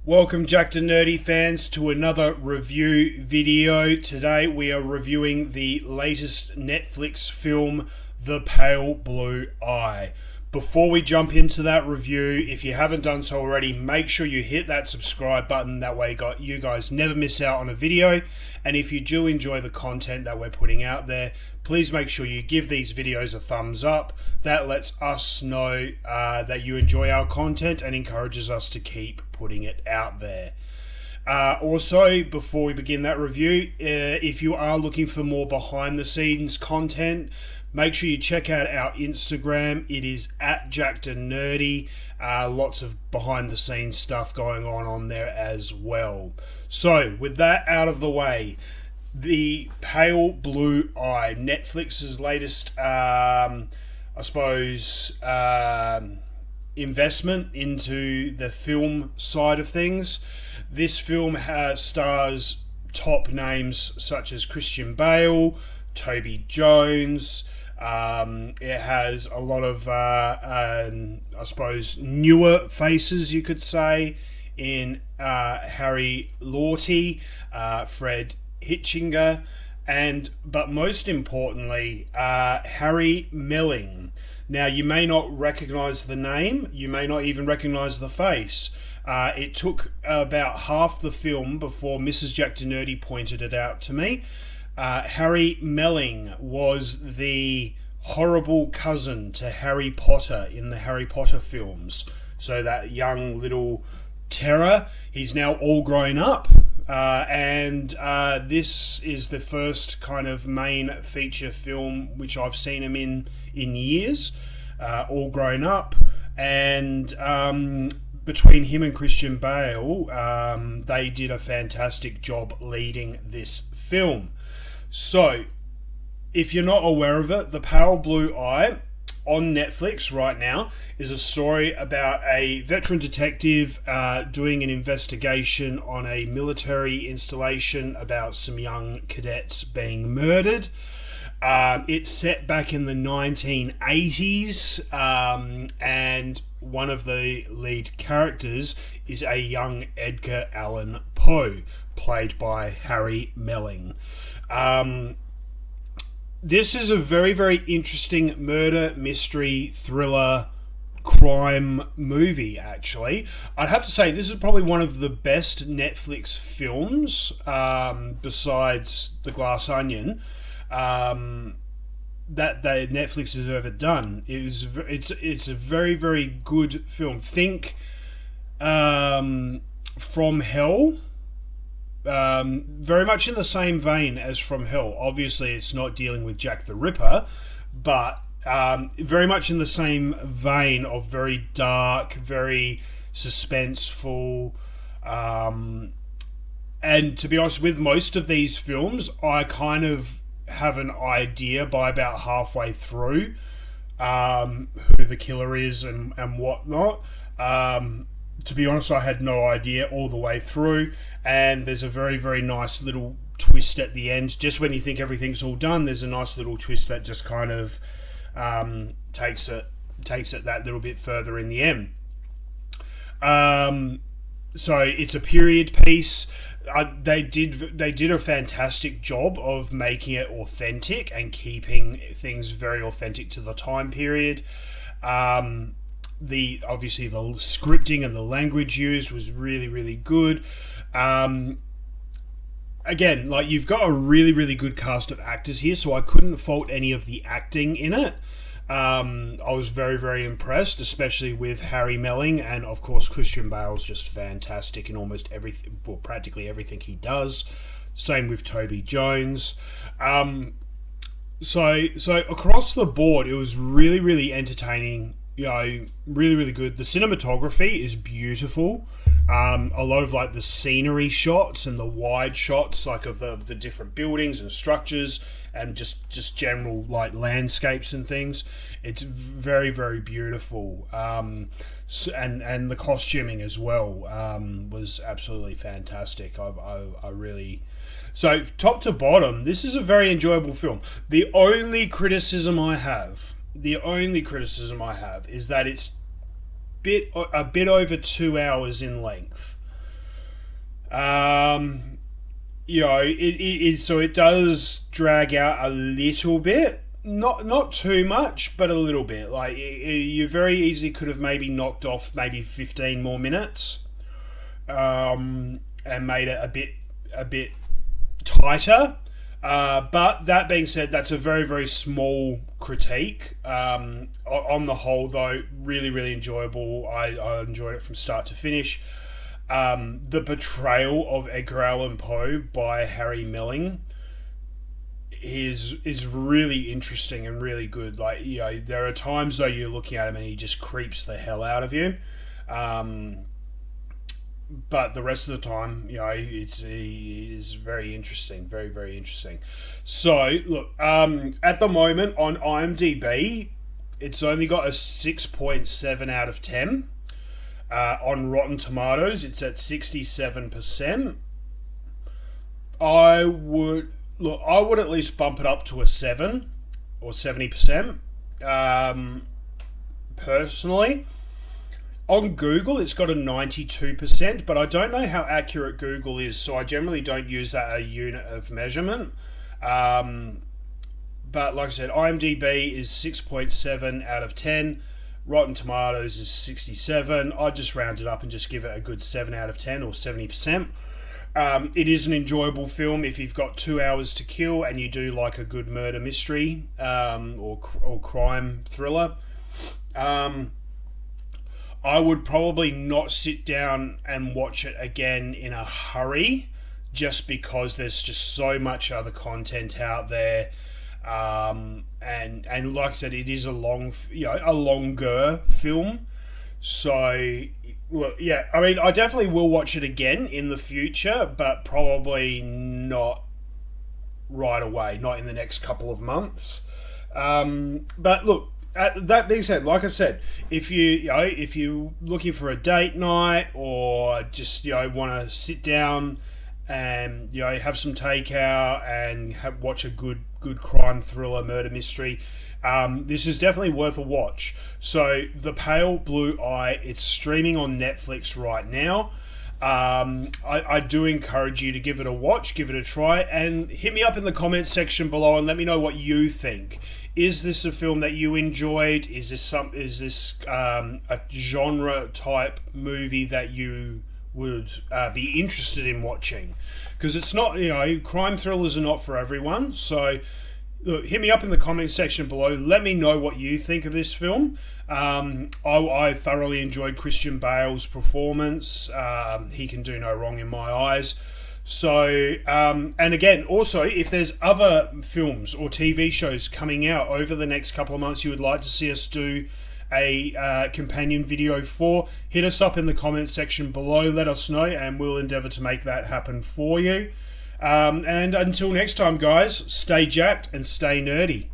Welcome Jackednnerdy fans to another review video. Today we are reviewing the latest Netflix film, The Pale Blue Eye. Before we jump into that review, if you haven't done so already, make sure you hit that subscribe button. That way you guys never miss out on a video. And if you do enjoy the content that we're putting out there, please make sure you give these videos a thumbs up. That lets us know that you enjoy our content and encourages us to keep putting it out there. Also, before we begin that review, if you are looking for more behind the scenes content, make sure you check out our Instagram. It is at Jackednnerdy. Lots of behind the scenes stuff going on there as well. So with that out of the way, The Pale Blue Eye, Netflix's latest investment into the film side of things. This film stars top names such as Christian Bale, Toby Jones. It has a lot of newer faces, you could say, in Harry Lawtey, Fred Hitchinger, but most importantly, Harry Melling. Now, you may not recognize the name, you may not even recognize the face. It took about half the film before Mrs. Jackednnerdy pointed it out to me. Harry Melling was the horrible cousin to Harry Potter in the Harry Potter films. So that young little terror, he's now all grown up. And this is the first kind of main feature film which I've seen him in years, all grown up. And between him and Christian Bale, they did a fantastic job leading this film. So, if you're not aware of it, The Pale Blue Eye on Netflix right now is a story about a veteran detective doing an investigation on a military installation about some young cadets being murdered. It's set back in the 1980s, and one of the lead characters is a young Edgar Allan Poe, played by Harry Melling. This is a very, very interesting murder, mystery, thriller, crime movie, actually. I'd have to say this is probably one of the best Netflix films, besides The Glass Onion, that Netflix has ever done. It's a very, very good film. Think From Hell. Very much in the same vein as From Hell. Obviously, it's not dealing with Jack the Ripper, but very much in the same vein of very dark, very suspenseful. And to be honest, with most of these films, I kind of have an idea by about halfway through who the killer is and whatnot. To be honest, I had no idea all the way through, and there's a very, very nice little twist at the end. Just when you think everything's all done, there's a nice little twist that just kind of takes it that little bit further in the end. So it's a period piece. They did a fantastic job of making it authentic and keeping things very authentic to the time period. The scripting and the language used was really, really good. Again, like, you've got a really, really good cast of actors here, so I couldn't fault any of the acting in it. I was very, very impressed, especially with Harry Melling, and of course Christian Bale's just fantastic in almost everything, well, practically everything he does. Same with Toby Jones. So across the board, it was really, really entertaining. Really, really good. The cinematography is beautiful. A lot of like the scenery shots and the wide shots, like of the different buildings and structures, and just general like landscapes and things. It's very, very beautiful. And the costuming as well was absolutely fantastic. I really. So top to bottom, this is a very enjoyable film. The only criticism I have is that it's a bit over 2 hours in length. So it does drag out a little bit. Not too much, but a little bit. Like you very easily could have maybe knocked off maybe 15 more minutes, and made it a bit tighter. But that being said, that's a very, very small critique. On the whole, though, really, really enjoyable. I enjoyed it from start to finish. The portrayal of Edgar Allan Poe by Harry Melling is really interesting and really good. Like, there are times though you're looking at him and he just creeps the hell out of you. But the rest of the time, he is very interesting, very, very interesting. So, look, at the moment on IMDb, it's only got a 6.7 out of 10. On Rotten Tomatoes, it's at 67%. I would at least bump it up to a 7 or 70%. Personally, on Google, it's got a 92%, but I don't know how accurate Google is, so I generally don't use that as a unit of measurement. But like I said, IMDb is 6.7 out of 10. Rotten Tomatoes is 67. I'd just round it up and just give it a good 7 out of 10 or 70%. It is an enjoyable film if you've got 2 hours to kill and you do like a good murder mystery or crime thriller. I would probably not sit down and watch it again in a hurry, just because there's just so much other content out there. And like I said, it is a longer film. So, look, yeah, I mean, I definitely will watch it again in the future, but probably not right away, not in the next couple of months. But look, that being said, like I said, if you're looking for a date night or just want to sit down and have some takeout and watch a good crime thriller murder mystery, this is definitely worth a watch. So, The Pale Blue Eye, it's streaming on Netflix right now. I do encourage you to give it a watch, give it a try, and hit me up in the comments section below and let me know what you think. Is this a film that you enjoyed? Is this a genre type movie that you would be interested in watching? Because it's not, crime thrillers are not for everyone. So, look, hit me up in the comments section below. Let me know what you think of this film. I thoroughly enjoyed Christian Bale's performance. He can do no wrong in my eyes. So, and again, also, if there's other films or TV shows coming out over the next couple of months you would like to see us do a companion video for, hit us up in the comments section below. Let us know, and we'll endeavour to make that happen for you. And until next time, guys, stay jacked and stay nerdy.